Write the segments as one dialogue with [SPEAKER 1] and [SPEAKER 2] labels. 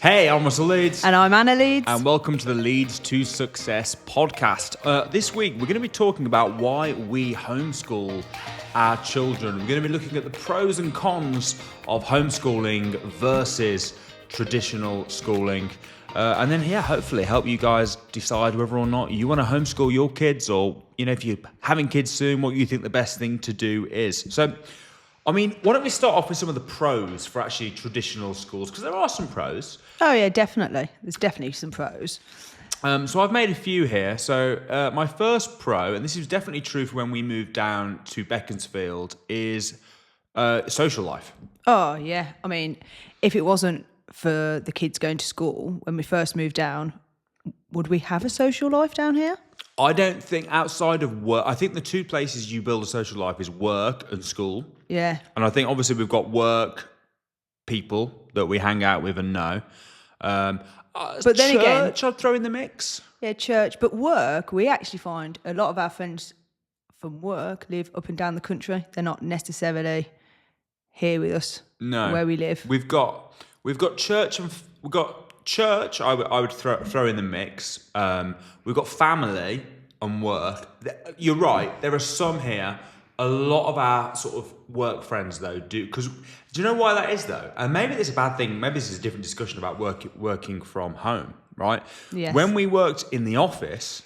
[SPEAKER 1] Hey, I'm Russell Leeds.
[SPEAKER 2] And I'm Anna Leeds.
[SPEAKER 1] And welcome to the Leeds to Success podcast. This week, we're going to be talking about why we homeschool our children. We're going to be looking at the pros and cons of homeschooling versus traditional schooling. And then, hopefully help you guys decide whether or not you want to homeschool your kids or, if you're having kids soon, what you think the best thing to do is. So, why don't we start off with some of the pros for actually traditional schools? Because there are some pros.
[SPEAKER 2] Oh, yeah, definitely. There's definitely some pros.
[SPEAKER 1] So I've made a few here. So my first pro, and this is definitely true for when we moved down to Beaconsfield, is social life.
[SPEAKER 2] Oh, yeah. If it wasn't for the kids going to school when we first moved down, would we have a social life down here?
[SPEAKER 1] I don't think outside of work. I think the two places you build a social life is work and school.
[SPEAKER 2] Yeah.
[SPEAKER 1] And I think obviously we've got work people that we hang out with and know. But then church, I'd throw in the mix.
[SPEAKER 2] Yeah, church. But work, we actually find a lot of our friends from work live up and down the country. They're not necessarily here with us.
[SPEAKER 1] No,
[SPEAKER 2] where we live.
[SPEAKER 1] We've got church and we've got church. I would throw in the mix. We've got family and work. You're right. There are some here. A lot of our sort of work friends though do, because do you know why that is though? And maybe it's a bad thing. Maybe this is a different discussion about working from home, right?
[SPEAKER 2] Yes.
[SPEAKER 1] When we worked in the office,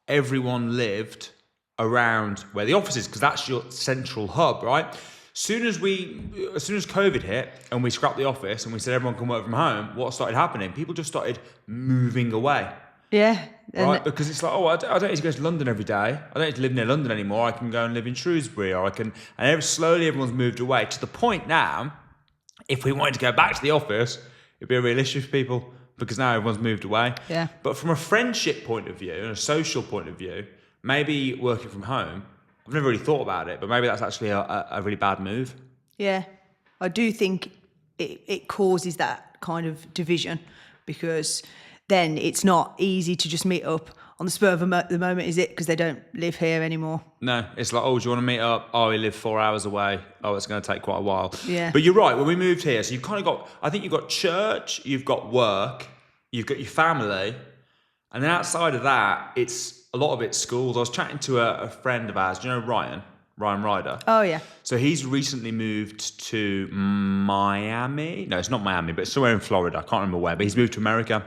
[SPEAKER 1] everyone lived around where the office is because that's your central hub, right? As soon as COVID hit and we scrapped the office and we said everyone can work from home, what started happening? People just started moving away.
[SPEAKER 2] Yeah.
[SPEAKER 1] Right, because it's like, I don't need to go to London every day. I don't need to live near London anymore. I can go and live in Shrewsbury, or slowly everyone's moved away to the point now, if we wanted to go back to the office, it'd be a real issue for people because now everyone's moved away.
[SPEAKER 2] Yeah.
[SPEAKER 1] But from a friendship point of view and a social point of view, maybe working from home, I've never really thought about it, but maybe that's actually a really bad move.
[SPEAKER 2] Yeah, I do think it causes that kind of division because then it's not easy to just meet up on the spur of the moment, is it? Because they don't live here anymore.
[SPEAKER 1] No, it's like, do you want to meet up? Oh, we live 4 hours away. Oh, it's going to take quite a while.
[SPEAKER 2] Yeah.
[SPEAKER 1] But you're right, when we moved here, so you've kind of got, I think you've got church, you've got work, you've got your family, and then outside of that, a lot of it's schools. I was chatting to a friend of ours, do you know Ryan Ryder?
[SPEAKER 2] Oh, yeah.
[SPEAKER 1] So he's recently moved to Miami. No, it's not Miami, but it's somewhere in Florida. I can't remember where, but he's moved to America.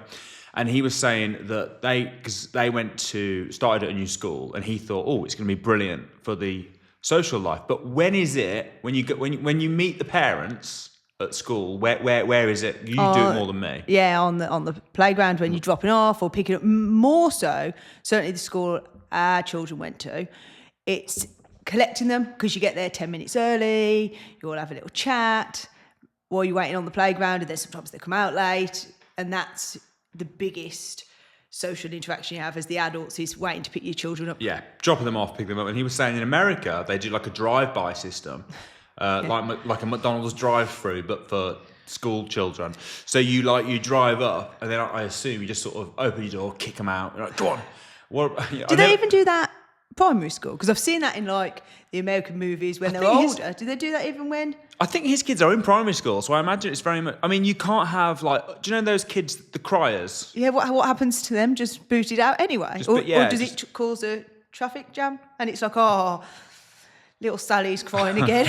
[SPEAKER 1] And he was saying that because they started at a new school, and he thought, it's going to be brilliant for the social life. But when is it when you meet the parents at school? Where is it? You do it more than me.
[SPEAKER 2] Yeah, on the playground when you're dropping off or picking up. More so, certainly the school our children went to, it's collecting them because you get there 10 minutes early. You all have a little chat while you're waiting on the playground, and then sometimes they come out late, and that's the biggest social interaction you have as the adults is waiting to pick your children up.
[SPEAKER 1] Yeah, dropping them off, picking them up. And he was saying in America, they do like a drive-by system, like a McDonald's drive-through, but for school children. So you drive up, and then I assume you just sort of open your door, kick them out. You're like, go on.
[SPEAKER 2] Do they even do that primary school? Because I've seen that in like the American movies when they're older. Do they do that even when?
[SPEAKER 1] I think his kids are in primary school, so I imagine it's very much. You can't have do you know those kids, the criers?
[SPEAKER 2] Yeah, what happens to them? Just booted out anyway, or does it cause a traffic jam? And it's like, little Sally's crying again.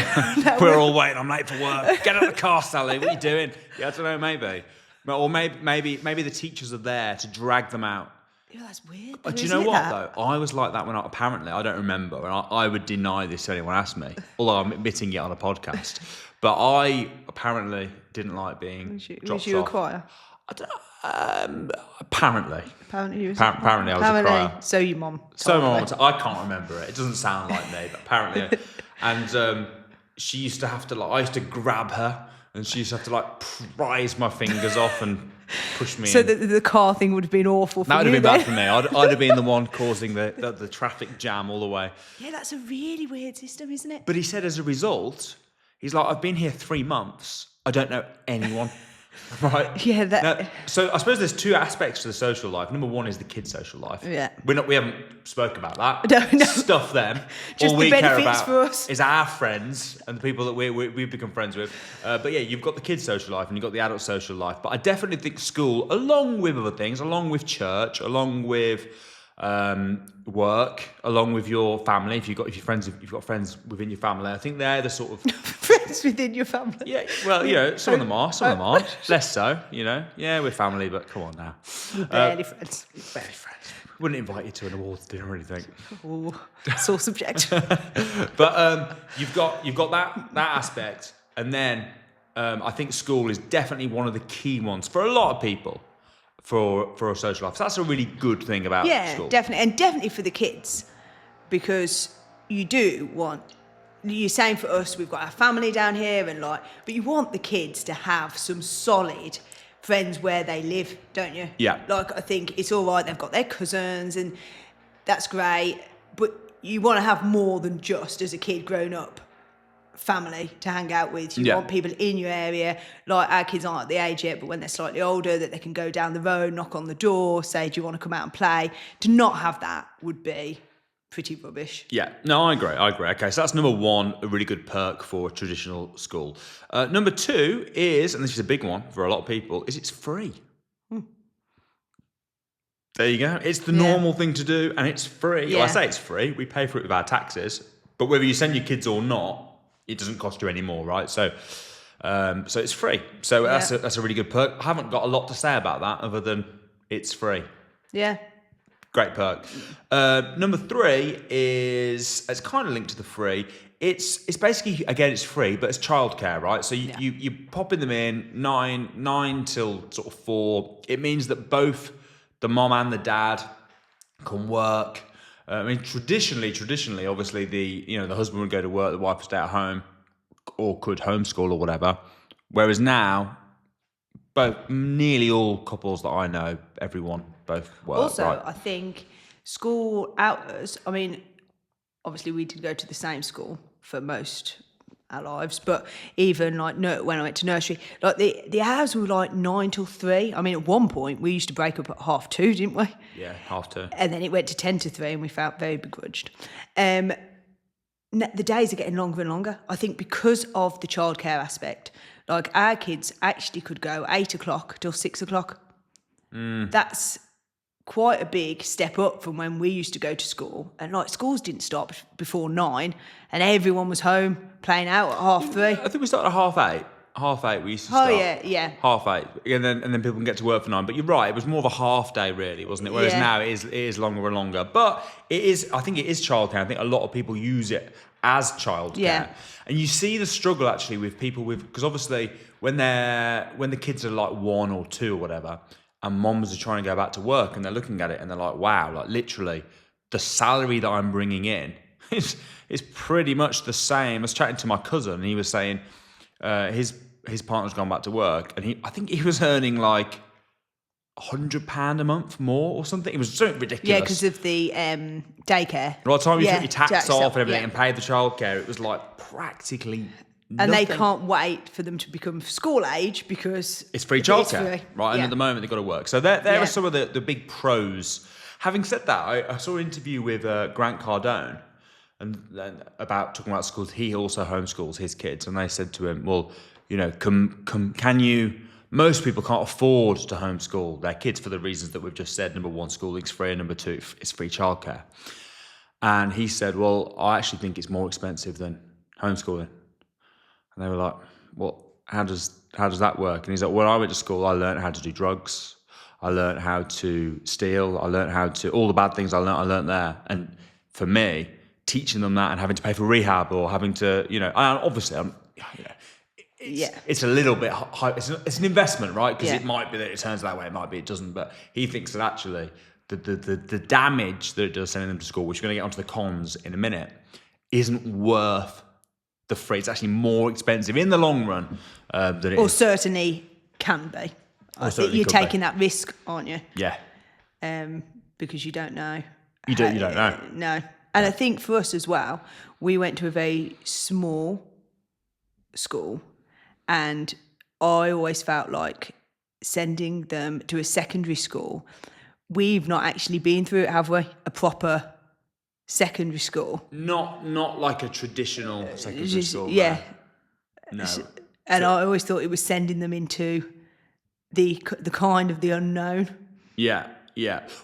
[SPEAKER 1] We're all waiting. I'm late for work. Get out of the car, Sally. What are you doing? Yeah, I don't know. Maybe, or maybe the teachers are there to drag them out.
[SPEAKER 2] Yeah, that's weird.
[SPEAKER 1] Do you know what though? I was like that when I don't remember, and I would deny this if anyone asked me, although I'm admitting it on a podcast. But I apparently didn't like being dropped off.
[SPEAKER 2] Was you a crier?
[SPEAKER 1] I don't, apparently.
[SPEAKER 2] Apparently you was.
[SPEAKER 1] Apparently I was a crier.
[SPEAKER 2] So your mum.
[SPEAKER 1] So my mum. I can't remember it. It doesn't sound like me, but apparently. And she used to have to I used to grab her, and she used to have to prise my fingers off and push me
[SPEAKER 2] so
[SPEAKER 1] in.
[SPEAKER 2] the car thing would have been awful for you.
[SPEAKER 1] That would have been bad for me. I'd have been the one causing the traffic jam all the way.
[SPEAKER 2] Yeah, that's a really weird system, isn't it?
[SPEAKER 1] But he said as a result, he's like, I've been here 3 months. I don't know anyone. Right.
[SPEAKER 2] Yeah,
[SPEAKER 1] Now, so I suppose there's two aspects to the social life. Number one is the kids' social life.
[SPEAKER 2] Yeah.
[SPEAKER 1] We haven't spoke about that.
[SPEAKER 2] No.
[SPEAKER 1] Stuff them.
[SPEAKER 2] Just
[SPEAKER 1] All
[SPEAKER 2] the
[SPEAKER 1] we care
[SPEAKER 2] benefits
[SPEAKER 1] about
[SPEAKER 2] for us.
[SPEAKER 1] is our friends and the people that we've become friends with. But yeah, you've got the kids' social life and you've got the adult social life. But I definitely think school, along with other things, along with church, along with work, along with your family, if you've got friends within your family, I think they're the sort of
[SPEAKER 2] friends within your family.
[SPEAKER 1] yeah, well, some of them are, some of them aren't. Less so, Yeah, we're family, but come on now.
[SPEAKER 2] Barely friends.
[SPEAKER 1] Barely friends. Wouldn't invite you to an awards dinner or anything.
[SPEAKER 2] Ooh, sore subject.
[SPEAKER 1] But you've got that aspect, and then I think school is definitely one of the key ones for a lot of people for a social life. So that's a really good thing about school.
[SPEAKER 2] Yeah, definitely. And definitely for the kids, because you do want, you're saying for us, we've got our family down here but you want the kids to have some solid friends where they live, don't you?
[SPEAKER 1] Yeah.
[SPEAKER 2] I think it's all right, they've got their cousins and that's great, but you want to have more than just, as a kid growing up, family to hang out with. You want people in your area. Like, our kids aren't at the age yet, but when they're slightly older, that they can go down the road, knock on the door, say, do you want to come out and play? To not have that would be pretty rubbish.
[SPEAKER 1] Yeah, no, I agree. Okay, so that's number one, a really good perk for a traditional school. Number two is, and this is a big one for a lot of people, is it's free. There you go. It's the normal thing to do, and it's free.
[SPEAKER 2] Yeah.
[SPEAKER 1] Well, I say it's free. We pay for it with our taxes, but whether you send your kids or not, it doesn't cost you any more, right? So it's free. So that's a really good perk. I haven't got a lot to say about that other than it's free.
[SPEAKER 2] Yeah.
[SPEAKER 1] Great perk. Number three is, it's kind of linked to the free. It's basically, again, it's free, but it's childcare, right? So you popping them in nine till sort of 4. It means that both the mom and the dad can work. I mean, traditionally, obviously, the husband would go to work, the wife would stay at home, or could homeschool or whatever. Whereas now, nearly all couples that I know, everyone both work.
[SPEAKER 2] Also,
[SPEAKER 1] right?
[SPEAKER 2] I think school hours, I mean, obviously we did go to the same school for most our lives, but even when I went to nursery, the hours were 9 till 3. I mean, at one point we used to break up at 2:30, didn't we?
[SPEAKER 1] Yeah, 2:30.
[SPEAKER 2] And then it went to 10 to 3 and we felt very begrudged. The days are getting longer and longer, I think, because of the childcare aspect. Like, our kids actually could go 8 o'clock till 6 o'clock. That's quite a big step up from when we used to go to school. And schools didn't stop before 9 and everyone was home playing out at 3:30.
[SPEAKER 1] I think we started at 8:30. 8:30 we used to start.
[SPEAKER 2] Oh, yeah.
[SPEAKER 1] 8:30. And then people can get to work for 9. But you're right, it was more of a half day really, wasn't it? Whereas now it is longer and longer. But I think it is childcare. I think a lot of people use it as childcare.
[SPEAKER 2] Yeah.
[SPEAKER 1] And you see the struggle actually with people because obviously when the kids are 1 or 2 or whatever, and moms are trying to go back to work and they're looking at it and they're like, wow, literally the salary that I'm bringing in is pretty much the same. I was chatting to my cousin and he was saying his partner's gone back to work and I think he was earning £100 a month more or something. It was something ridiculous.
[SPEAKER 2] Yeah, because of the daycare.
[SPEAKER 1] By the time you took your tax
[SPEAKER 2] tax
[SPEAKER 1] off
[SPEAKER 2] off,
[SPEAKER 1] and everything
[SPEAKER 2] yeah.
[SPEAKER 1] and paid the childcare, it was practically
[SPEAKER 2] And they
[SPEAKER 1] nothing.
[SPEAKER 2] can't wait for them to become school age because
[SPEAKER 1] It's free childcare, right? And at the moment they've got to work. So there are some of the big pros. Having said that, I saw an interview with Grant Cardone and talking about schools. He also homeschools his kids, and they said to him, "Well, can you?" Most people can't afford to homeschool their kids for the reasons that we've just said. Number one, schooling's free, and number two, it's free childcare. And he said, "Well, I actually think it's more expensive than homeschooling." And they were like, "Well, how does that work?" And he's like, "When I went to school, I learned how to do drugs. I learned how to steal. I learned how to all the bad things I learned there. And for me, teaching them that and having to pay for rehab or having to, obviously, it's a little bit high. It's an investment, right? Because it might be that it turns that way, it might be it doesn't. But he thinks that actually the damage that it does sending them to school, which we're going to get onto the cons in a minute, isn't worth the free. It's actually more expensive in the long run than it is.
[SPEAKER 2] Or certainly can be. I think you're taking that risk, aren't you?
[SPEAKER 1] Yeah.
[SPEAKER 2] Because you don't know.
[SPEAKER 1] You don't know.
[SPEAKER 2] No. And I think for us as well, we went to a very small school and I always felt like sending them to a secondary school, we've not actually been through it, have we? A proper secondary school.
[SPEAKER 1] Not like a traditional secondary school.
[SPEAKER 2] Yeah.
[SPEAKER 1] No.
[SPEAKER 2] And I always thought it was sending them into the kind of the unknown.
[SPEAKER 1] Yeah.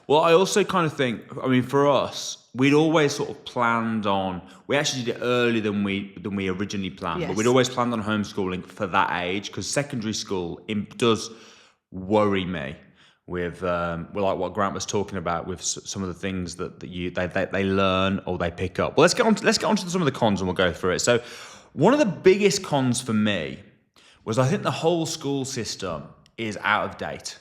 [SPEAKER 1] Well, I also kind of think, I mean, for us, we'd always sort of planned on, we actually did it earlier than we originally planned,
[SPEAKER 2] Yes.
[SPEAKER 1] but we'd always planned on homeschooling for that age, because secondary school does worry me with, like what Grant was talking about, with some of the things that they learn or they pick up. Well, let's get on to some of the cons, and we'll go through it. So one of the biggest cons for me was, I think the whole school system is out of date.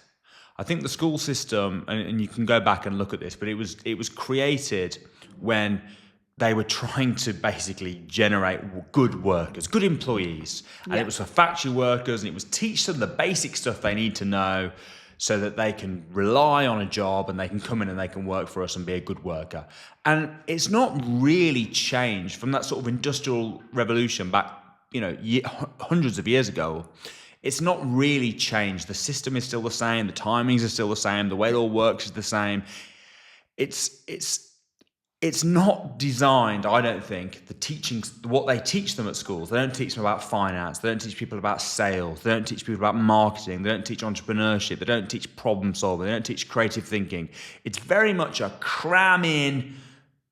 [SPEAKER 1] I think the school system, and you can go back and look at this, but it was created when they were trying to basically generate good workers, good employees. And it was for factory workers, and it was teach them the basic stuff they need to know so that they can rely on a job and they can come in and they can work for us and be a good worker. And it's not really changed from that sort of industrial revolution back, hundreds of years ago. It's not really changed. The system is still the same. The timings are still the same. The way it all works is the same. It's not designed, I don't think, what they teach them at schools. They don't teach them about finance. They don't teach people about sales. They don't teach people about marketing. They don't teach entrepreneurship. They don't teach problem solving. They don't teach creative thinking. It's very much a cram in,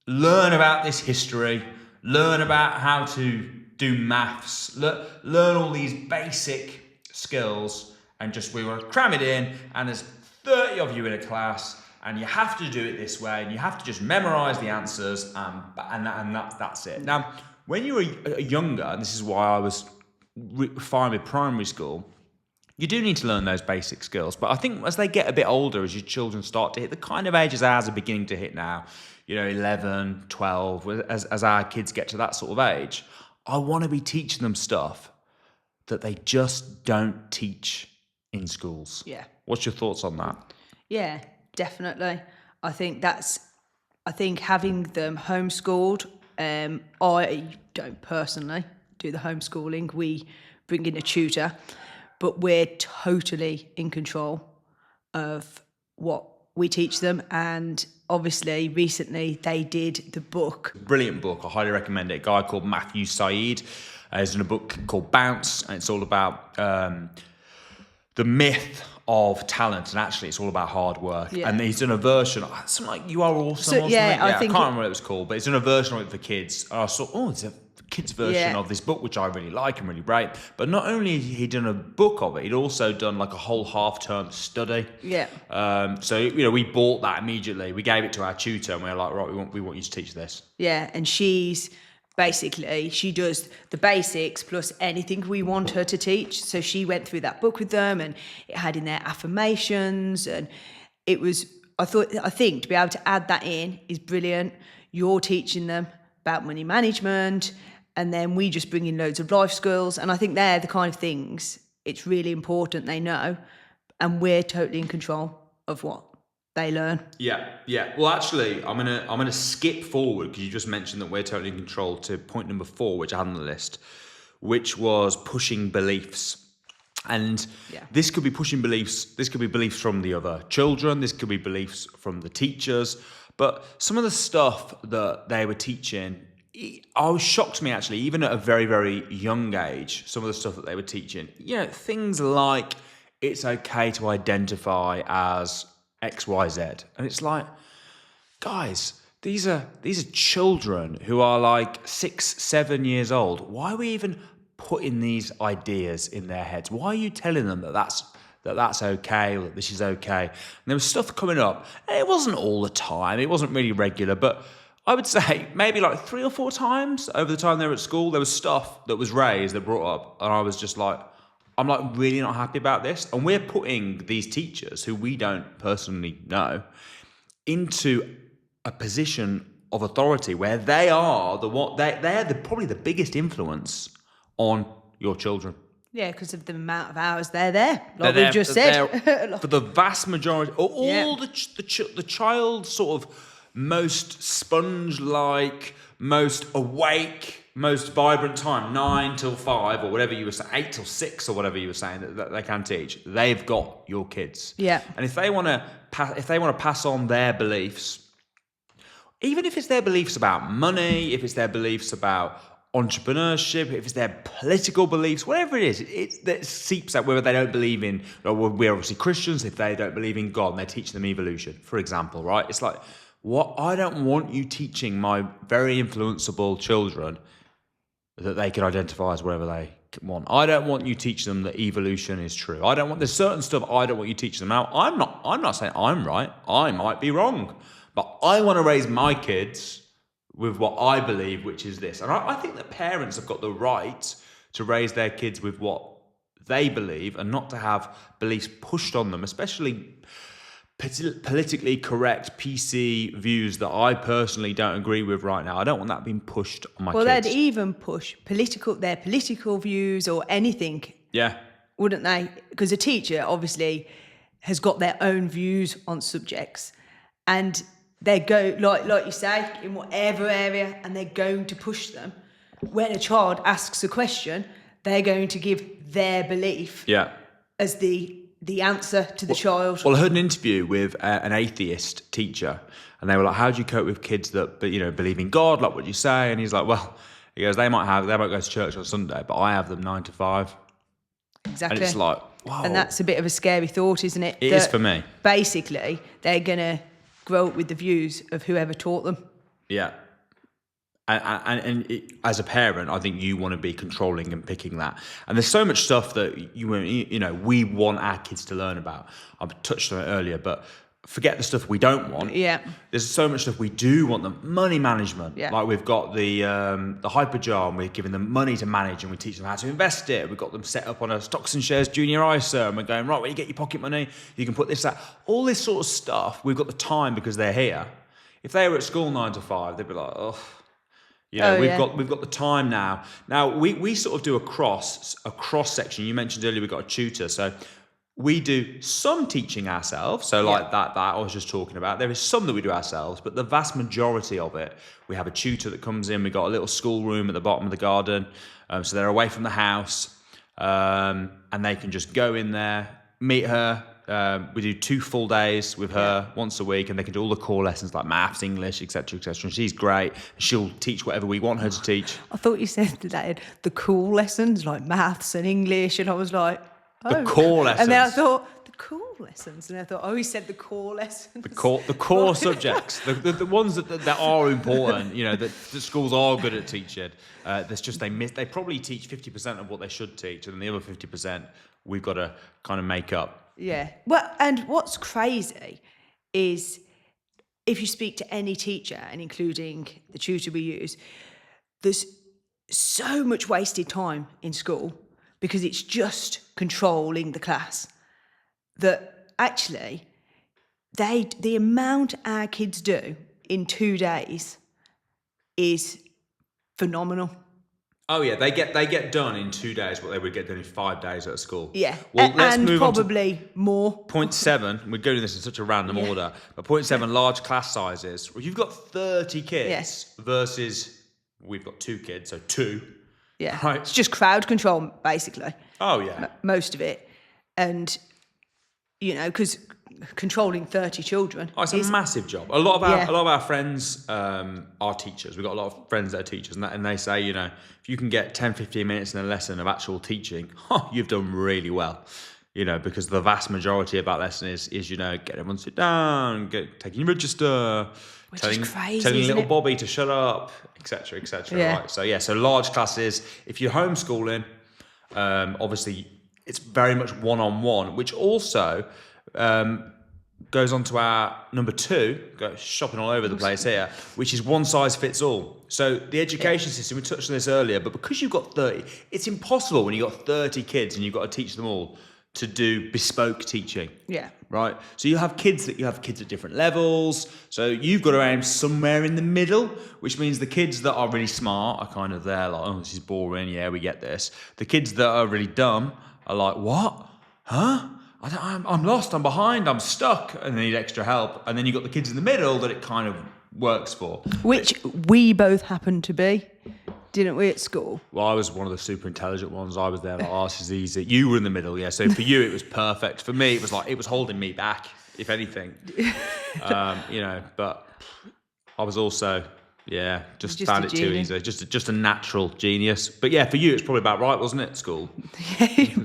[SPEAKER 1] learn about this history, learn about how to do maths, learn all these basic skills, and we want to cram it in, and there's 30 of you in a class, and you have to do it this way, and you have to just memorize the answers, and that's it. Now, when you were younger, and this is why I was fine with primary school, you do need to learn those basic skills. But I think as they get a bit older, as your children start to hit the kind of ages ours are beginning to hit now, 11, 12, as our kids get to that sort of age, I want to be teaching them stuff that they just don't teach in schools.
[SPEAKER 2] Yeah.
[SPEAKER 1] What's your thoughts on that?
[SPEAKER 2] Yeah, definitely. I think having them homeschooled, I don't personally do the homeschooling. We bring in a tutor, but we're totally in control of what we teach them. And obviously recently they did the book.
[SPEAKER 1] Brilliant book. I highly recommend it. A guy called Matthew Said is in a book called Bounce, and it's all about the myth of talent, and actually it's all about hard work. And he's done a version, something like You Are Awesome, I can't remember what it was called, but it's done a version of it for kids. And I thought, it's a kids version of this book, which I really like and really rate. But not only had he done a book of it, he'd also done like a whole half-term study. So we bought that immediately. We gave it to our tutor, and we were like, right, we want you to teach this.
[SPEAKER 2] And she does the basics plus anything we want her to teach. So she went through that book with them, and it had in there affirmations, and it was, I think to be able to add that in is brilliant. You're teaching them about money management, and then we just bring in loads of life skills. And I think they're the kind of things it's really important they know, and we're totally in control of what they learn. Yeah.
[SPEAKER 1] Well, actually, I'm gonna skip forward, because you just mentioned that we're totally in control, to point number 4, which I had on the list, which was pushing beliefs. And this could be pushing beliefs. This could be beliefs from the other children. This could be beliefs from the teachers. But some of the stuff that they were teaching, shocked me actually, even at a very, very young age. Some of the stuff that they were teaching, things like it's okay to identify as XYZ, and it's like, guys, these are children who are like 6-7 years old. Why are we even putting these ideas in their heads? Why are you telling them that that's okay, or that this is okay? And there was stuff coming up, and it wasn't all the time, it wasn't really regular, but I would say maybe like 3 or 4 times over the time they were at school, there was stuff that was raised, that brought up, and I was just like, I'm like really not happy about this. And we're putting these teachers, who we don't personally know, into a position of authority where they are they're probably the biggest influence on your children.
[SPEAKER 2] Yeah, because of the amount of hours they're there, like we've just said.
[SPEAKER 1] For the vast majority, the child's sort of most sponge-like, most awake, most vibrant time, 9 till 5 or whatever you were saying, 8 till 6 or whatever you were saying that they can teach, they've got your kids.
[SPEAKER 2] Yeah.
[SPEAKER 1] And if they want to pass on their beliefs, even if it's their beliefs about money, if it's their beliefs about entrepreneurship, if it's their political beliefs, whatever it is, it seeps out whether they don't believe in, we're obviously Christians, if they don't believe in God and they teach them evolution, for example, right? It's like, what I don't want you teaching my very influenceable children that they can identify as whatever they want. I don't want you teaching them that evolution is true. There's certain stuff I don't want you teaching them. Now, I'm not saying I'm right. I might be wrong. But I want to raise my kids with what I believe, which is this. And I think that parents have got the right to raise their kids with what they believe and not to have beliefs pushed on them, especially politically correct PC views that I personally don't agree with right now. I don't want that being pushed on my kids.
[SPEAKER 2] Well, they'd even push their political views or anything.
[SPEAKER 1] Yeah.
[SPEAKER 2] Wouldn't they? Because a teacher obviously has got their own views on subjects, and they go, like you say, in whatever area, and they're going to push them. When a child asks a question, they're going to give their belief as the answer to the child.
[SPEAKER 1] Well, I heard an interview with an atheist teacher, and they were like, how do you cope with kids that believe in God, like what you say? And he's like, well, he goes, they might go to church on Sunday, but I have them 9 to 5.
[SPEAKER 2] Exactly.
[SPEAKER 1] And it's like, wow.
[SPEAKER 2] And that's a bit of a scary thought, isn't it?
[SPEAKER 1] It is for me.
[SPEAKER 2] Basically, they're going to grow up with the views of whoever taught them.
[SPEAKER 1] Yeah. And as a parent, I think you want to be controlling and picking that. And there's so much stuff that we want our kids to learn about. I've touched on it earlier, but forget the stuff we don't want.
[SPEAKER 2] Yeah.
[SPEAKER 1] There's so much stuff we do want them. Money management.
[SPEAKER 2] Yeah.
[SPEAKER 1] Like we've got the hyperjar, and we're giving them money to manage, and we teach them how to invest it. We've got them set up on a stocks and shares junior ISA, and we're going, right, when you get your pocket money, you can put this, that. All this sort of stuff, we've got the time because they're here. If they were at school 9 to 5, they'd be like, oh. We've got the time now. Now we sort of do a cross section. You mentioned earlier we've got a tutor, so we do some teaching ourselves. So like that I was just talking about. There is some that we do ourselves, but the vast majority of it, we have a tutor that comes in. We've got a little school room at the bottom of the garden, so they're away from the house, and they can just go in there, meet her. We do 2 full days with her once a week, and they can do all the core lessons like maths, English, etc., etc. And she's great. She'll teach whatever we want her to teach.
[SPEAKER 2] I thought you said that the cool lessons like maths and English, and I was like, oh.
[SPEAKER 1] The core lessons.
[SPEAKER 2] And then I thought the cool lessons, and I thought, oh, he said the core lessons.
[SPEAKER 1] The core subjects, the ones that are important. That the schools are good at teaching. There's just they probably teach 50% of what they should teach, and then the other 50% we've got to kind of make up.
[SPEAKER 2] Yeah. Well, and what's crazy is if you speak to any teacher, and including the tutor we use, there's so much wasted time in school because it's just controlling the class that actually the amount our kids do in 2 days is phenomenal.
[SPEAKER 1] Oh yeah, they get done in 2 days what they would get done in 5 days at school.
[SPEAKER 2] Yeah,
[SPEAKER 1] well, let's
[SPEAKER 2] and
[SPEAKER 1] move
[SPEAKER 2] probably
[SPEAKER 1] on to
[SPEAKER 2] more.
[SPEAKER 1] Point 7, we're doing this in such a random order, but point 7, large class sizes. Well, you've got 30 kids versus we've got 2 kids, so 2.
[SPEAKER 2] Yeah,
[SPEAKER 1] right.
[SPEAKER 2] It's just crowd control, basically.
[SPEAKER 1] Oh yeah,
[SPEAKER 2] most of it, and because controlling 30 children.
[SPEAKER 1] Oh, it's a massive job. A lot of our friends are teachers. We've got a lot of friends that are teachers, and they say, if you can get 10, 15 minutes in a lesson of actual teaching, you've done really well. Because the vast majority of that lesson is get everyone to sit down, taking your register,
[SPEAKER 2] Which is crazy,
[SPEAKER 1] telling
[SPEAKER 2] isn't
[SPEAKER 1] little
[SPEAKER 2] it?
[SPEAKER 1] Bobby to shut up, etc., etc.
[SPEAKER 2] Yeah.
[SPEAKER 1] Right. So large classes. If you're homeschooling, obviously it's very much one-on-one, which also goes on to our number 2, go shopping all over the place here, which is one size fits all. So the education system, we touched on this earlier, but because you've got 30, it's impossible when you've got 30 kids and you've got to teach them all to do bespoke teaching.
[SPEAKER 2] Yeah.
[SPEAKER 1] Right? So you have kids at different levels. So you've got to aim somewhere in the middle, which means the kids that are really smart are kind of there like, oh, this is boring. Yeah, we get this. The kids that are really dumb are like, what? Huh? I'm lost, I'm behind, I'm stuck, and they need extra help. And then you've got the kids in the middle that it kind of works for.
[SPEAKER 2] Which we both happen to be. didn't we, at school?
[SPEAKER 1] Well, I was one of the super intelligent ones. I was there like, oh, this is easy. You were in the middle, yeah. So for you, it was perfect. For me, it was like, it was holding me back, if anything. But I was also, just found it too easy. Just a natural genius. But yeah, for you, it's probably about right, wasn't it, at school?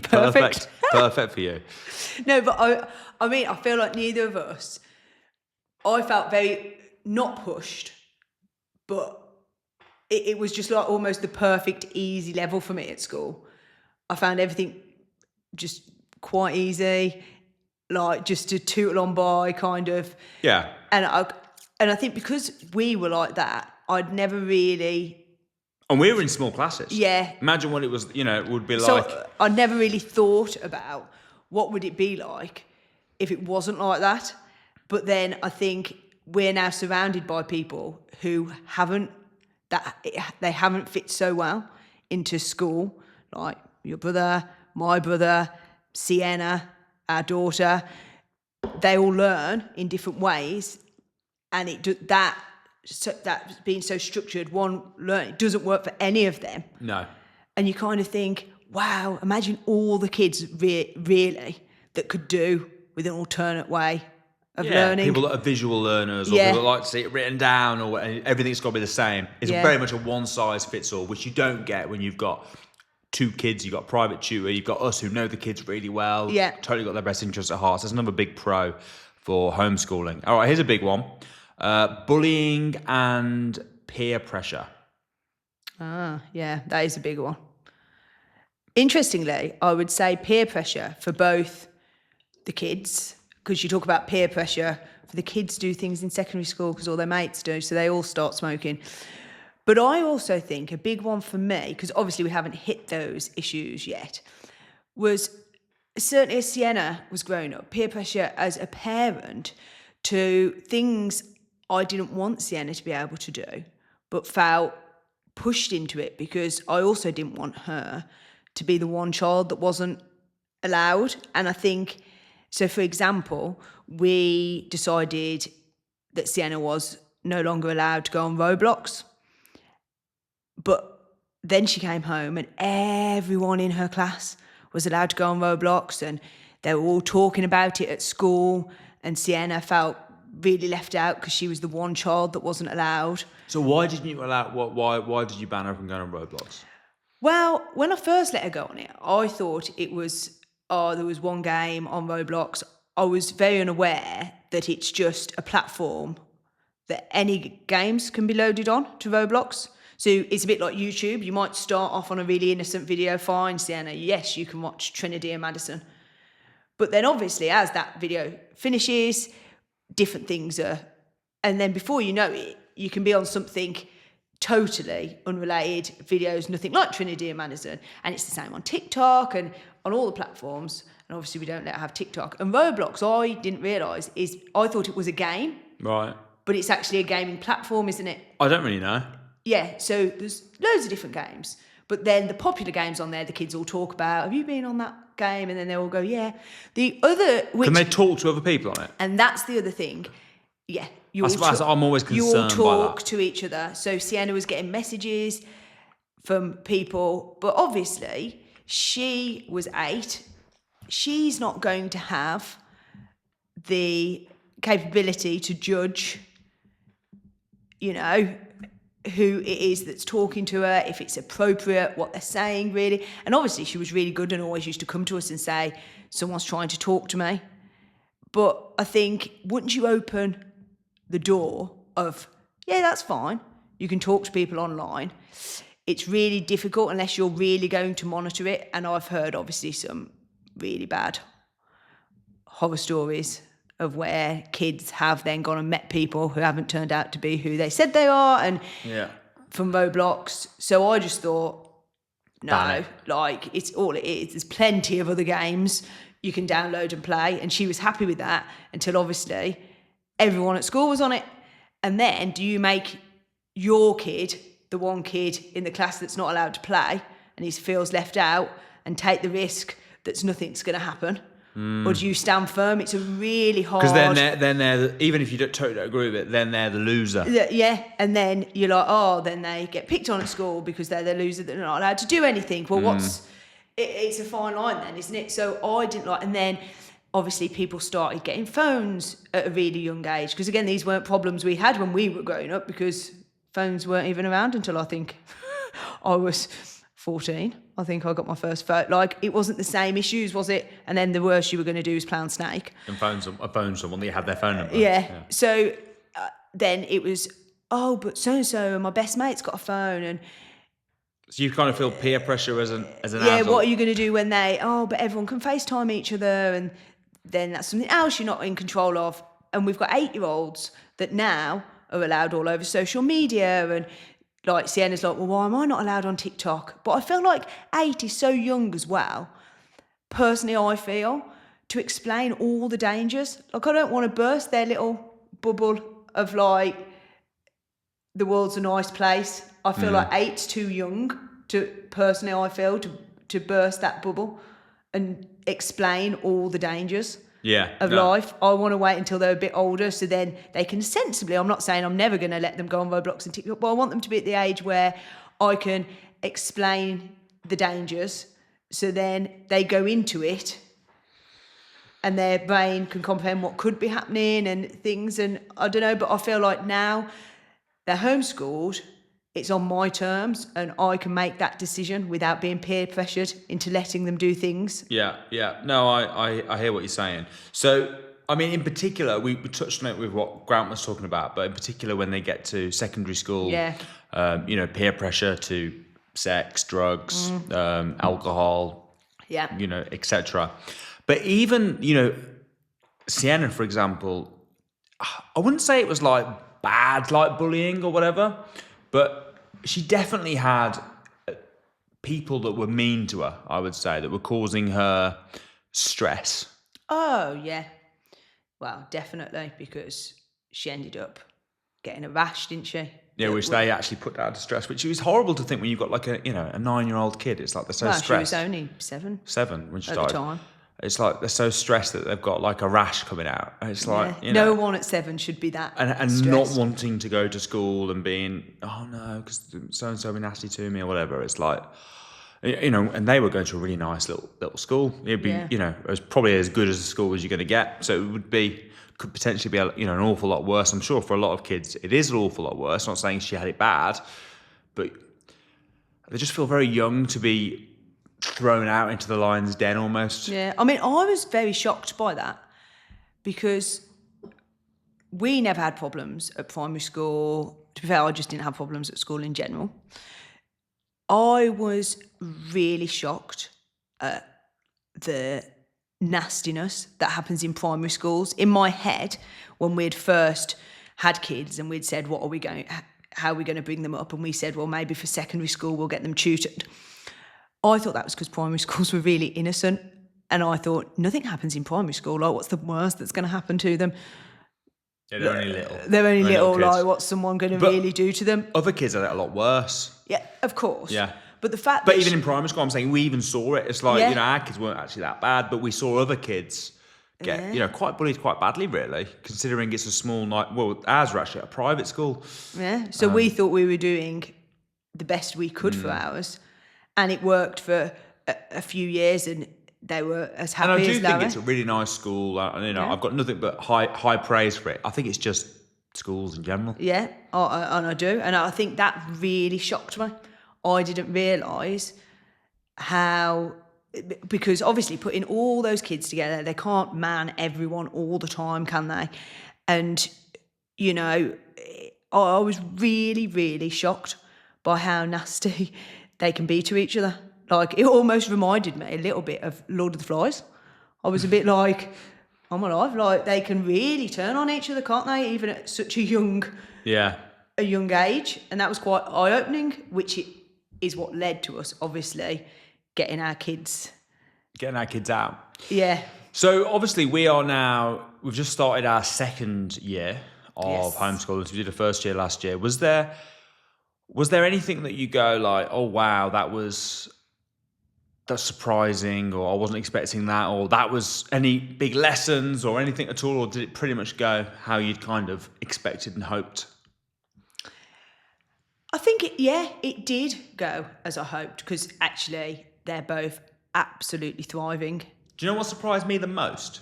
[SPEAKER 2] Perfect.
[SPEAKER 1] Perfect for you.
[SPEAKER 2] No, but I feel like neither of us, I felt very not pushed, but it was just like almost the perfect easy level for me at school. I found everything just quite easy, like just to tootle on by kind of.
[SPEAKER 1] Yeah.
[SPEAKER 2] And I think because we were like that, I'd never really.
[SPEAKER 1] And we were in small classes.
[SPEAKER 2] Yeah.
[SPEAKER 1] Imagine what it was, it would be
[SPEAKER 2] So
[SPEAKER 1] like.
[SPEAKER 2] I never really thought about what would it be like if it wasn't like that. But then I think we're now surrounded by people who they haven't fit so well into school, like your brother, my brother, Sienna, our daughter. They all learn in different ways, and that being so structured, one learning doesn't work for any of them.
[SPEAKER 1] No.
[SPEAKER 2] And you kind of think, wow, imagine all the kids really that could do with an alternate way of learning.
[SPEAKER 1] People that are visual learners, or people that like to see it written down, or everything's got to be the same. It's very much a one-size-fits-all, which you don't get when you've got two kids, you've got a private tutor, you've got us who know the kids really well, totally got their best interests at heart. So that's another big pro for homeschooling. All right, here's a big one. Bullying and peer pressure.
[SPEAKER 2] Yeah, that is a big one. Interestingly, I would say peer pressure for both the kids, because you talk about peer pressure for the kids do things in secondary school because all their mates do, so they all start smoking. But I also think a big one for me, because obviously we haven't hit those issues yet, was certainly as Sienna was growing up, peer pressure as a parent to things I didn't want Sienna to be able to do, but felt pushed into it because I also didn't want her to be the one child that wasn't allowed. And I think, so for example, we decided that Sienna was no longer allowed to go on Roblox. But then she came home and everyone in her class was allowed to go on Roblox, and they were all talking about it at school, and Sienna felt really left out because she was the one child that wasn't allowed.
[SPEAKER 1] So why didn't you allow? Why did you ban her from going on Roblox?
[SPEAKER 2] Well, when I first let her go on it, I thought it was there was one game on Roblox. I was very unaware that it's just a platform that any games can be loaded on to Roblox. So it's a bit like YouTube. You might start off on a really innocent video, fine, Sienna, yes, you can watch Trinity and Madison. But then obviously as that video finishes, different things are, and then before you know it, you can be on something totally unrelated, videos, nothing like Trinity and Madison, and it's the same on TikTok and on all the platforms, and obviously we don't let her have TikTok. And Roblox, I didn't realise, I thought it was a game.
[SPEAKER 1] Right.
[SPEAKER 2] But it's actually a gaming platform, isn't it?
[SPEAKER 1] I don't really know.
[SPEAKER 2] Yeah, so there's loads of different games. But then the popular games on there, the kids all talk about, have you been on that game? And then they all go, yeah. The other...
[SPEAKER 1] Can they talk to other people on it?
[SPEAKER 2] And that's the other thing. Yeah.
[SPEAKER 1] I'm always concerned by that.
[SPEAKER 2] You all talk to each other. So Sienna was getting messages from people. But obviously, she was 8. She's not going to have the capability to judge, who it is that's talking to her, if it's appropriate, what they're saying, really. And obviously she was really good and always used to come to us and say, someone's trying to talk to me. But I think once you open the door of, yeah, that's fine, you can talk to people online, it's really difficult unless you're really going to monitor it. And I've heard, obviously, some really bad horror stories of where kids have then gone and met people who haven't turned out to be who they said they are, and from Roblox. So I just thought, no, like it's all it is. There's plenty of other games you can download and play, and she was happy with that until obviously everyone at school was on it. And then do you make your kid the one kid in the class that's not allowed to play and he feels left out and take the risk that nothing's going to happen? Or do you stand firm? It's a really hard...
[SPEAKER 1] Because then they're even if you don't totally agree with it, then they're the loser.
[SPEAKER 2] Yeah, and then you're like, then they get picked on at school because they're the loser, they're not allowed to do anything. Well, it's a fine line then, isn't it? So I didn't like... And then, obviously, people started getting phones at a really young age. Because, again, these weren't problems we had when we were growing up because phones weren't even around until I think I was 14. I think I got my first phone. Like, it wasn't the same issues, was it? And then the worst you were going to do is play on Snake.
[SPEAKER 1] And phone someone that you had their phone number.
[SPEAKER 2] Yeah. So then it was, but so-and-so, my best mate's got a phone. And
[SPEAKER 1] so you kind of feel peer pressure as an adult.
[SPEAKER 2] Yeah, what are you going to do when but everyone can FaceTime each other, and then that's something else you're not in control of. And we've got 8-year-olds that now are allowed all over social media, and like Sienna's like, well, why am I not allowed on TikTok? But I feel like 8 is so young as well. Personally, I feel, to explain all the dangers. Like, I don't want to burst their little bubble of like, the world's a nice place. I feel like 8's too young personally, I feel, to burst that bubble and explain all the dangers. Of life. I want to wait until they're a bit older so then they can sensibly, I'm not saying I'm never going to let them go on Roblox and TikTok, but I want them to be at the age where I can explain the dangers so then they go into it and their brain can comprehend what could be happening and things. And I don't know, but I feel like now they're homeschooled, it's on my terms and I can make that decision without being peer pressured into letting them do things.
[SPEAKER 1] Yeah. No, I hear what you're saying. So, I mean, in particular, we touched on it with what Grant was talking about, but in particular when they get to secondary school, peer pressure to sex, drugs, alcohol, etc. But even, Sienna, for example, I wouldn't say it was like bad, like bullying or whatever, but she definitely had people that were mean to her, I would say, that were causing her stress.
[SPEAKER 2] Oh, yeah. Well, definitely, because she ended up getting a rash, didn't she?
[SPEAKER 1] Yeah, which they actually put her to stress, which is horrible to think when you've got like a 9-year-old kid. It's like they're so stressed.
[SPEAKER 2] She was only 7.
[SPEAKER 1] 7 when she
[SPEAKER 2] at
[SPEAKER 1] died.
[SPEAKER 2] the time.
[SPEAKER 1] It's like they're so stressed that they've got like a rash coming out. It's like,
[SPEAKER 2] no one at 7 should be that
[SPEAKER 1] and
[SPEAKER 2] stressed.
[SPEAKER 1] not wanting to go to school and being, oh no, because so-and-so be nasty to me or whatever. It's like, and they were going to a really nice little school. It'd be, it was probably as good as a school as you're going to get. So it could potentially be, an awful lot worse. I'm sure for a lot of kids, it is an awful lot worse. I'm not saying she had it bad, but they just feel very young to be thrown out into the lion's den almost.
[SPEAKER 2] Yeah, I mean, I was very shocked by that because we never had problems at primary school. To be fair, I just didn't have problems at school in general. I was really shocked at the nastiness that happens in primary schools. In my head, when we'd first had kids and we'd said, how are we going to bring them up? And we said, well, maybe for secondary school, we'll get them tutored. I thought that was because primary schools were really innocent. And I thought, nothing happens in primary school. Like, what's the worst that's going to happen to them?
[SPEAKER 1] Yeah, they're only little.
[SPEAKER 2] They're only little, like, what's someone going to really do to them?
[SPEAKER 1] Other kids are a lot worse.
[SPEAKER 2] Yeah, of course.
[SPEAKER 1] Yeah.
[SPEAKER 2] But the fact
[SPEAKER 1] But even in primary school, I'm saying we even saw it. It's like, our kids weren't actually that bad, but we saw other kids get, quite bullied quite badly, really, considering it's a small night. Well, ours were actually at a private school.
[SPEAKER 2] Yeah. So we thought we were doing the best we could for ours. And it worked for a few years, and they were as happy as
[SPEAKER 1] And I do
[SPEAKER 2] Larry.
[SPEAKER 1] think it's a really nice school. I've got nothing but high praise for it. I think it's just schools in general.
[SPEAKER 2] Yeah, and I do. And I think that really shocked me. I didn't realise how... Because obviously putting all those kids together, they can't man everyone all the time, can they? And, I was really, really shocked by how nasty they can be to each other. Like, it almost reminded me a little bit of Lord of the Flies. I was a bit like, oh my life, like, they can really turn on each other, can't they? Even at such a young age. And that was quite eye-opening, which is what led to us, obviously, getting our kids
[SPEAKER 1] out.
[SPEAKER 2] Yeah.
[SPEAKER 1] So obviously we've just started our second year of homeschooling. We did the first year last year. Was there anything that you go like, oh wow, that was that's surprising, or I wasn't expecting that, or that was any big lessons or anything at all, or did it pretty much go how you'd kind of expected and hoped?
[SPEAKER 2] I think it did go as I hoped, because actually they're both absolutely thriving.
[SPEAKER 1] Do you know what surprised me the most?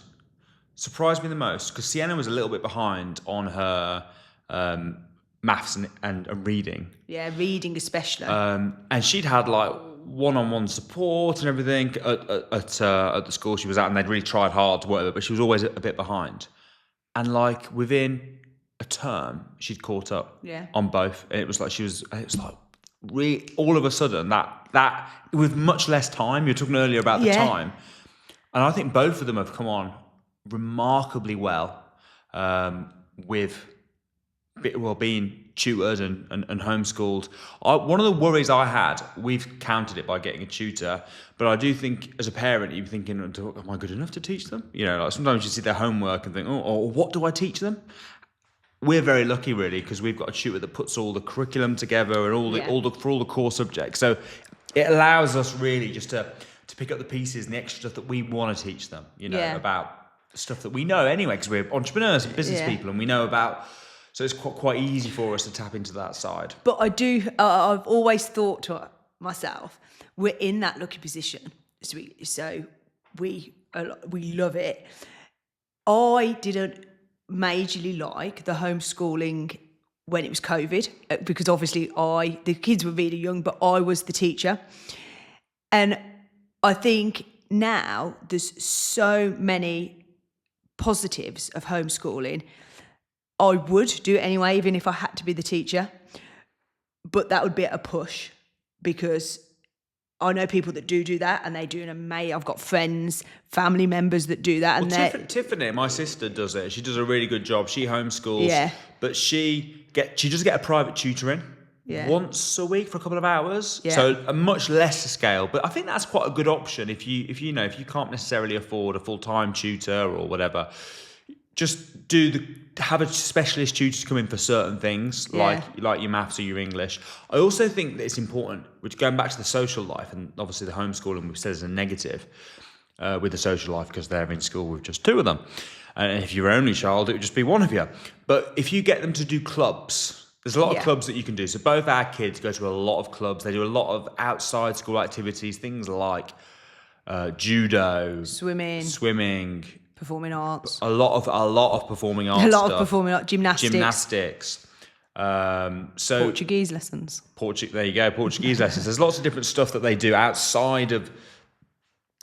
[SPEAKER 1] Because Sienna was a little bit behind on her maths and reading.
[SPEAKER 2] Yeah, reading especially.
[SPEAKER 1] And she'd had like one-on-one support and everything at the school she was at, and they'd really tried hard to work with her, but she was always a bit behind. And like within a term, she'd caught up on both. And it was like really all of a sudden that with much less time. You were talking earlier about the time, and I think both of them have come on remarkably well with being tutored and homeschooled. One of the worries I had, we've countered it by getting a tutor, but I do think as a parent, you're thinking, am I good enough to teach them? You know, like sometimes you see their homework and think, what do I teach them? We're very lucky, really, because we've got a tutor that puts all the curriculum together and for all the core subjects. So it allows us really just to pick up the pieces and the extra stuff that we want to teach them, about stuff that we know anyway, because we're entrepreneurs and business people, and we know about. So it's quite easy for us to tap into that side.
[SPEAKER 2] But I've always thought to myself, we're in that lucky position. So we love it. I didn't majorly like the homeschooling when it was COVID, because obviously the kids were really young, but I was the teacher. And I think now there's so many positives of homeschooling. I would do it anyway, even if I had to be the teacher. But that would be at a push, because I know people that do that, and they do an amazing. I've got friends, family members that do that. And
[SPEAKER 1] Tiffany, my sister, does it. She does a really good job. She homeschools, but she does get a private tutoring once a week for a couple of hours. Yeah. So a much lesser scale, but I think that's quite a good option if you can't necessarily afford a full-time tutor or whatever. Just have a specialist tutor to come in for certain things, like your maths or your English. I also think that it's important, which going back to the social life, and obviously the homeschooling we've said is a negative with the social life, because they're in school with just two of them. And if you're your only child, it would just be one of you. But if you get them to do clubs, there's a lot of clubs that you can do. So both our kids go to a lot of clubs. They do a lot of outside school activities, things like judo, swimming,
[SPEAKER 2] performing arts.
[SPEAKER 1] A lot of performing arts.
[SPEAKER 2] Performing arts, gymnastics.
[SPEAKER 1] So
[SPEAKER 2] Portuguese lessons.
[SPEAKER 1] There you go, Portuguese lessons. There's lots of different stuff that they do outside of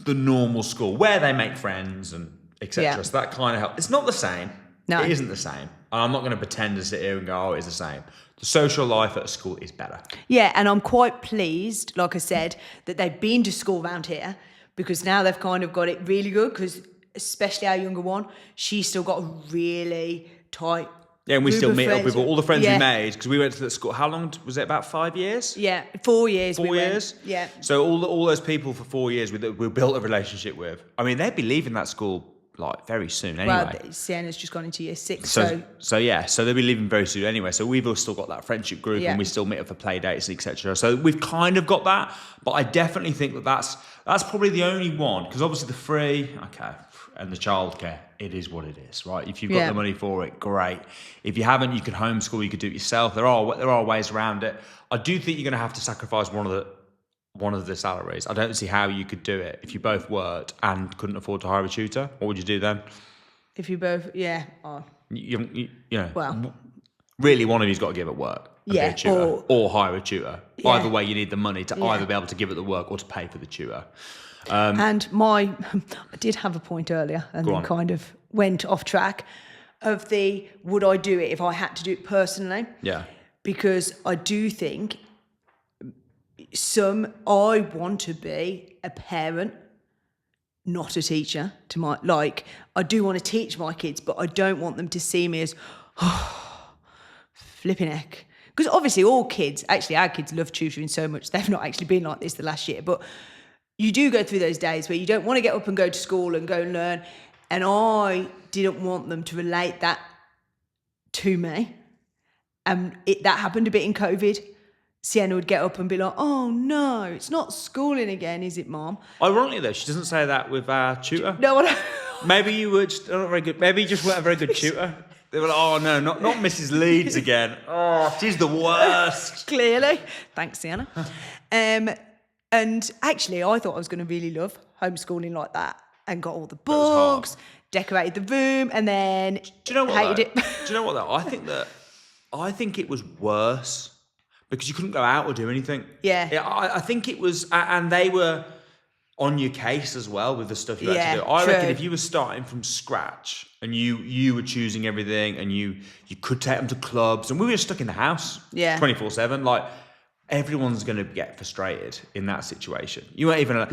[SPEAKER 1] the normal school, where they make friends and etc. Yeah. So that kind of helps. It's not the same. No, it isn't the same. And I'm not going to pretend to sit here and go, it's the same. The social life at school is better.
[SPEAKER 2] Yeah, and I'm quite pleased, like I said, that they've been to school around here, because now they've kind of got it really good, because especially our younger one, she's still got a really tight.
[SPEAKER 1] Yeah, and we still meet up with all the friends we made, because we went to the school. How long was it? About 5 years?
[SPEAKER 2] Yeah, 4 years.
[SPEAKER 1] 4 years?
[SPEAKER 2] Yeah.
[SPEAKER 1] So all those people for 4 years we built a relationship with. I mean, they'd be leaving that school like very soon anyway.
[SPEAKER 2] Well, Sienna's just gone into year 6.
[SPEAKER 1] So they'll be leaving very soon anyway. So we've all still got that friendship group, and we still meet up for play dates, etc. So we've kind of got that, but I definitely think that's probably the only one, because obviously the free, and the childcare, it is what it is, right? If you've got the money for it, great. If you haven't, you can homeschool, you could do it yourself. There are ways around it. I do think you're going to have to sacrifice one of the salaries. I don't see how you could do it if you both worked and couldn't afford to hire a tutor. What would you do then?
[SPEAKER 2] If you both,
[SPEAKER 1] well, really, one of you's got to give it work. Be a tutor, or hire a tutor. Yeah. Either way, you need the money to either be able to give it the work or to pay for the tutor.
[SPEAKER 2] And I did have a point earlier, and then kind of went off track of would I do it if I had to do it personally? Yeah. Because I do think I want to be a parent, not a teacher. I do want to teach my kids, but I don't want them to see me as flipping heck. Because obviously our kids love tutoring so much. They've not actually been like this the last year, but you do go through those days where you don't want to get up and go to school and go and learn. And I didn't want them to relate that to me. And that happened a bit in COVID. Sienna would get up and be like, "Oh no, it's not schooling again, is it, Mom?"
[SPEAKER 1] Ironically, though, she doesn't say that with our tutor.
[SPEAKER 2] No, I don't.
[SPEAKER 1] Maybe you were just not very good. Maybe you just weren't a very good tutor. They were like, "Oh no, not Mrs. Leeds again. Oh, she's the worst."
[SPEAKER 2] Clearly. Thanks, Sienna. And actually, I thought I was going to really love homeschooling like that and got all the books, decorated the room, and then
[SPEAKER 1] Do you know what?
[SPEAKER 2] hated it.
[SPEAKER 1] Do you know what? Though I think it was worse because you couldn't go out or do anything.
[SPEAKER 2] Yeah.
[SPEAKER 1] I think it was, and they were on your case as well with the stuff you had
[SPEAKER 2] Yeah,
[SPEAKER 1] to do. I
[SPEAKER 2] true.
[SPEAKER 1] reckon if you were starting from scratch and you were choosing everything and you could take them to clubs and we were just stuck in the house,
[SPEAKER 2] Yeah.
[SPEAKER 1] 24/7, like everyone's going to get frustrated in that situation. You weren't even. Do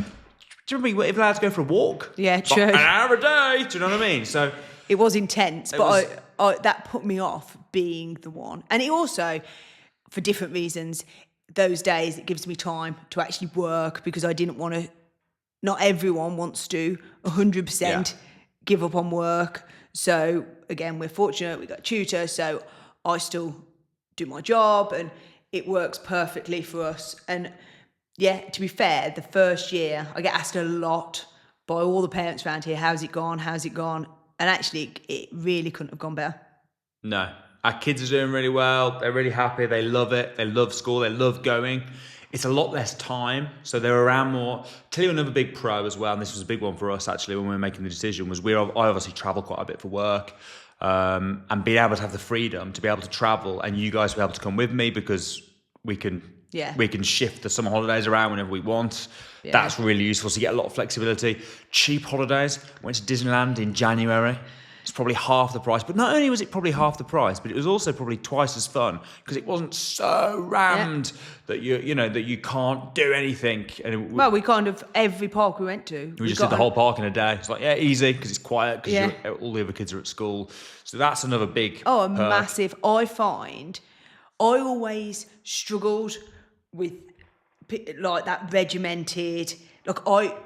[SPEAKER 1] you remember you weren't even allowed to go for a walk?
[SPEAKER 2] Yeah,
[SPEAKER 1] Like,
[SPEAKER 2] true.
[SPEAKER 1] an hour a day. Do you know what I mean? So.
[SPEAKER 2] It was intense,
[SPEAKER 1] It
[SPEAKER 2] but
[SPEAKER 1] was-
[SPEAKER 2] I that put me off being the one. And it also, for different reasons, those days it gives me time to actually work because I didn't want to. Not everyone wants to 100%
[SPEAKER 1] Yeah.
[SPEAKER 2] give up on work. So again, we're fortunate we got a tutor, so I still do my job and it works perfectly for us. And yeah, to be fair, the first year I get asked a lot by all the parents around here, how's it gone? How's it gone? And actually, it really couldn't have gone better.
[SPEAKER 1] No, our kids are doing really well. They're really happy. They love it. They love school. They love going. It's a lot less time, so they're around more. Tell you another big pro as well, and this was a big one for us actually when we were making the decision, was I obviously travel quite a bit for work, and being able to have the freedom to be able to travel, and you guys be able to come with me because we can shift the summer holidays around whenever we want.
[SPEAKER 2] Yeah.
[SPEAKER 1] That's really useful. So you get a lot of flexibility. Cheap holidays. Went to Disneyland in January. It's probably half the price. But not only was it probably half the price, but it was also probably twice as fun because it wasn't so rammed that you can't do anything. And
[SPEAKER 2] Well, we kind of, every park we went to.
[SPEAKER 1] we just did the whole park in a day. It's like, yeah, easy because it's quiet because
[SPEAKER 2] Yeah.
[SPEAKER 1] all the other kids are at school. So that's another big
[SPEAKER 2] Oh,
[SPEAKER 1] perk.
[SPEAKER 2] massive. I find I always struggled with like that regimented.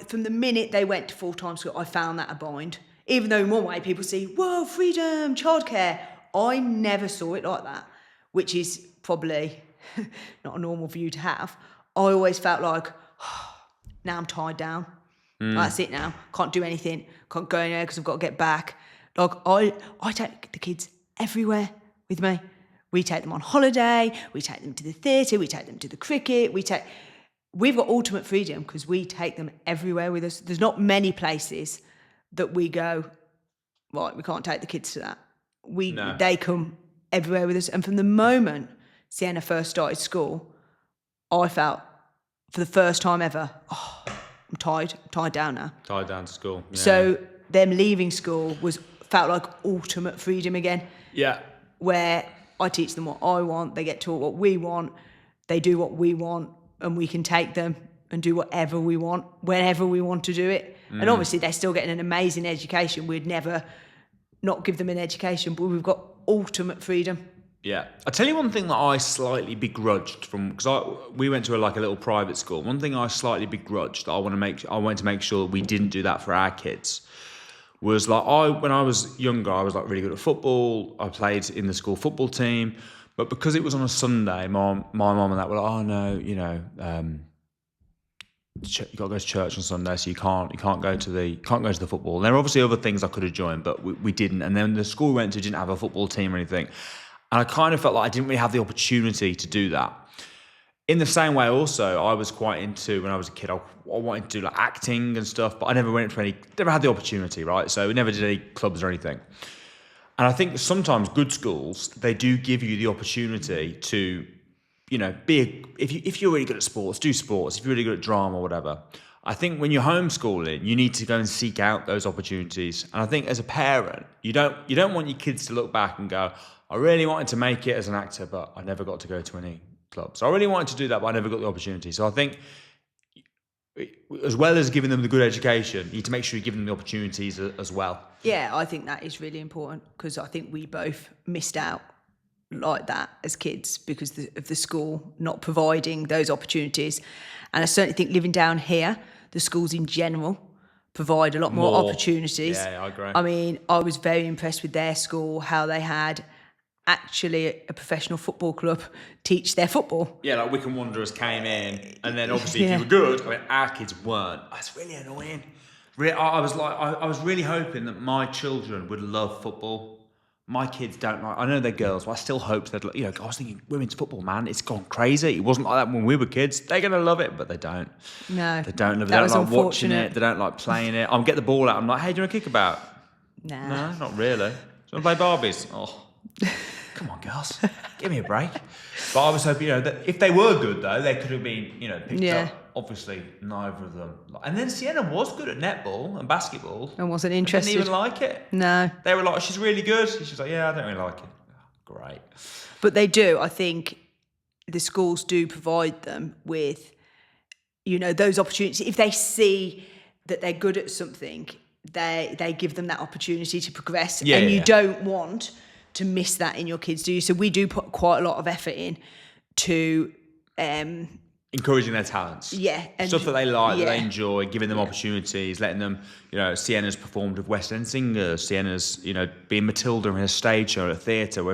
[SPEAKER 2] From the minute they went to full-time school, I found that a bind. Even though in one way people see, whoa, freedom, childcare. I never saw it like that, which is probably not a normal view to have. I always felt like, now I'm tied down. That's it now. Can't do anything. Can't go anywhere because I've got to get back. Like I take the kids everywhere with me. We take them on holiday. We take them to the theatre. We take them to the cricket. We've got ultimate freedom because we take them everywhere with us. There's not many places that we go, right, we can't take the kids to that.
[SPEAKER 1] No.
[SPEAKER 2] They come everywhere with us. And from the moment Sienna first started school, I felt for the first time ever, I'm tied down now.
[SPEAKER 1] Tied down to school. Yeah.
[SPEAKER 2] So them leaving school felt like ultimate freedom again.
[SPEAKER 1] Yeah.
[SPEAKER 2] Where I teach them what I want, they get taught what we want, they do what we want, and we can take them and do whatever we want, whenever we want to do it. And obviously they're still getting an amazing education. We'd never not give them an education, but we've got ultimate freedom.
[SPEAKER 1] Yeah. I'll tell you one thing that I slightly begrudged from, because we went to a little private school. One thing I slightly begrudged that I wanted to make sure that we didn't do that for our kids was when I was younger, I was really good at football. I played in the school football team, but because it was on a Sunday, my mum and that were like, oh no, you got to go to church on Sunday, so you can't go to the football. And there are obviously other things I could have joined, but we didn't. And then the school we went to didn't have a football team or anything, and I kind of felt like I didn't really have the opportunity to do that. In the same way, also, I was quite into, when I was a kid, I wanted to do acting and stuff, but I never never had the opportunity, right? So we never did any clubs or anything. And I think sometimes good schools, they do give you the opportunity to, if you're really good at sports, do sports. If you're really good at drama or whatever. I think when you're homeschooling, you need to go and seek out those opportunities. And I think as a parent, you don't want your kids to look back and go, I really wanted to make it as an actor, but I never got to go to any clubs. I really wanted to do that, but I never got the opportunity. So I think as well as giving them the good education, you need to make sure you give them the opportunities as well.
[SPEAKER 2] Yeah, I think that is really important because I think we both missed out like that as kids because of the school not providing those opportunities. And I certainly think living down here, the schools in general provide a lot more opportunities.
[SPEAKER 1] Yeah, I agree.
[SPEAKER 2] I mean, I was very impressed with their school, how they had actually a professional football club teach their football.
[SPEAKER 1] Yeah, like Wycombe Wanderers came in, and then obviously if
[SPEAKER 2] Yeah.
[SPEAKER 1] you were good, I mean, our kids weren't. That's really annoying. I was really hoping that my children would love football. My kids don't like. I know they're girls, but I still hope they'd. I was thinking women's football, man, it's gone crazy. It wasn't like that when we were kids. They're gonna love it, but they don't.
[SPEAKER 2] No,
[SPEAKER 1] They don't love it.
[SPEAKER 2] that
[SPEAKER 1] They
[SPEAKER 2] was
[SPEAKER 1] don't like watching
[SPEAKER 2] unfortunate.
[SPEAKER 1] it. They don't like playing it. I'm get the ball out. I'm like, hey, do you want to kick about?
[SPEAKER 2] Nah.
[SPEAKER 1] No, not really. Do you want to play Barbies? Oh, come on, girls, give me a break. But I was hoping, that if they were good though, they could have been, picked
[SPEAKER 2] Yeah.
[SPEAKER 1] up. Obviously, neither of them. And then Sienna was good at netball and basketball.
[SPEAKER 2] And wasn't
[SPEAKER 1] Didn't
[SPEAKER 2] interested.
[SPEAKER 1] even like it.
[SPEAKER 2] No.
[SPEAKER 1] They were like, she's really good. She's like, yeah, I don't really like it. Oh, great.
[SPEAKER 2] But they do. I think the schools do provide them with, those opportunities. If they see that they're good at something, they give them that opportunity to progress.
[SPEAKER 1] Yeah,
[SPEAKER 2] and you
[SPEAKER 1] yeah.
[SPEAKER 2] don't want to miss that in your kids, do you? So we do put quite a lot of effort in to
[SPEAKER 1] Encouraging their talents.
[SPEAKER 2] Yeah, and
[SPEAKER 1] Stuff that they like, that
[SPEAKER 2] yeah.
[SPEAKER 1] they enjoy, giving them opportunities, letting them, Sienna's performed with West End singers, Sienna's, being Matilda in a stage show at a theatre,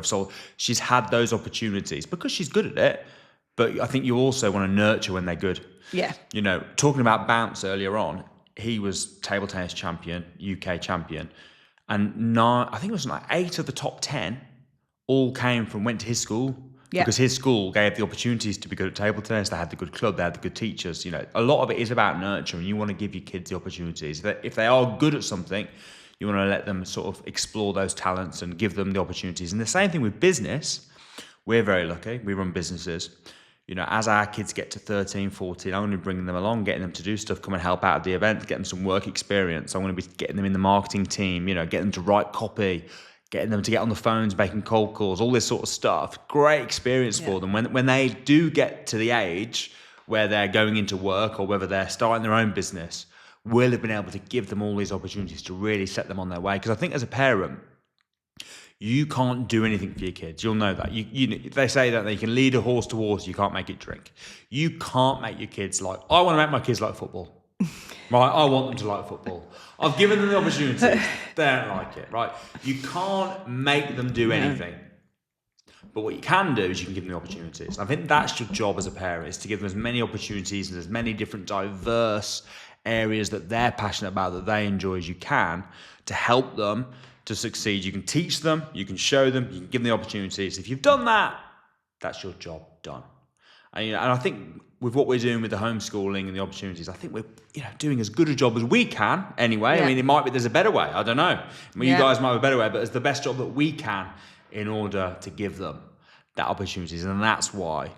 [SPEAKER 1] she's had those opportunities because she's good at it. But I think you also want to nurture when they're good.
[SPEAKER 2] Yeah.
[SPEAKER 1] Talking about Bounce earlier on, he was table tennis champion, UK champion. And I think it was like 8 of the top 10 all went to his school.
[SPEAKER 2] Yeah.
[SPEAKER 1] Because his school gave the opportunities to be good at table tennis. They had the good club, they had the good teachers. A lot of it is about nurturing. You want to give your kids the opportunities. If they are good at something, you want to let them sort of explore those talents and give them the opportunities. And the same thing with business. We're very lucky. We run businesses. As our kids get to 13, 14, I'm going to be bringing them along, getting them to do stuff, come and help out at the event, get them some work experience. I'm going to be getting them in the marketing team, getting them to write copy, getting them to get on the phones, making cold calls, all this sort of stuff. Great experience for them. When they do get to the age where they're going into work or whether they're starting their own business, we'll have been able to give them all these opportunities to really set them on their way. Because I think as a parent, you can't do anything for your kids. You'll know that. They say that they can lead a horse to water, you can't make it drink. You can't make your kids I want to make my kids like football. Right, I want them to like football. I've given them the opportunity. They don't like it, right? You can't make them do anything. But what you can do is you can give them the opportunities. I think that's your job as a parent, is to give them as many opportunities and as many different diverse areas that they're passionate about, that they enjoy as you can, to help them to succeed. You can teach them, you can show them, you can give them the opportunities. If you've done that, that's your job done. And I think with what we're doing with the homeschooling and the opportunities, I think we're doing as good a job as we can anyway.
[SPEAKER 2] Yeah.
[SPEAKER 1] I mean, it might be there's a better way. I don't know. You guys might have a better way, but it's the best job that we can in order to give them that opportunities. And that's why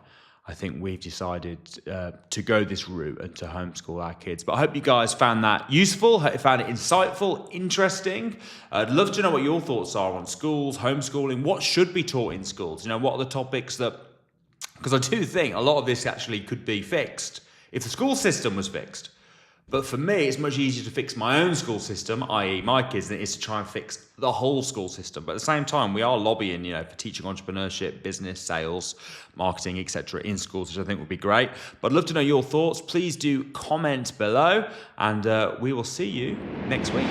[SPEAKER 1] I think we've decided to go this route and to homeschool our kids. But I hope you guys found that useful, found it insightful, interesting. I'd love to know what your thoughts are on schools, homeschooling. What should be taught in schools? What are the topics that... Because I do think a lot of this actually could be fixed if the school system was fixed. But for me, it's much easier to fix my own school system, i.e. my kids, than it is to try and fix the whole school system. But at the same time, we are lobbying, for teaching entrepreneurship, business, sales, marketing, etc. in schools, which I think would be great. But I'd love to know your thoughts. Please do comment below, and we will see you next week.